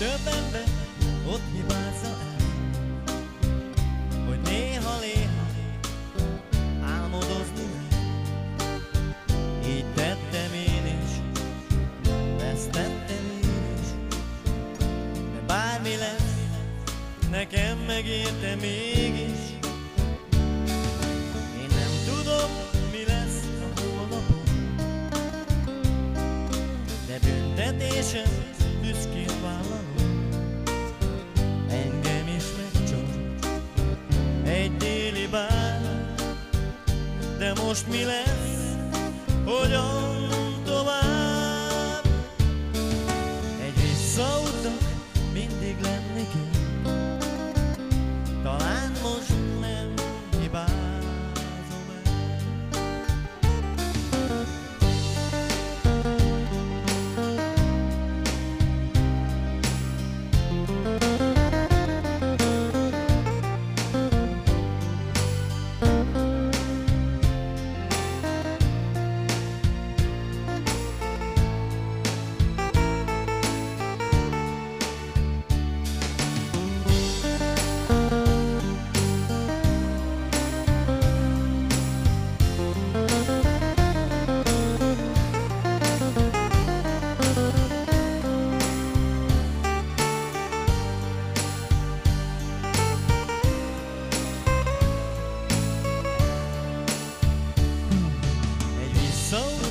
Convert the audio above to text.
Több ember ott hibázza el, hogy néha-néha álmodozni megy. Így tettem én is, vesztettem én is, de bármi lesz, nekem megérte mégis. Én nem tudom, mi lesz a holnapon, de büntetésen büszkén vállalom. Engem is megcsal egy déli bár, de most mi lesz, hogyan tovább? Egy visszautak mindig lenni kell, talán most nem hibázom el. So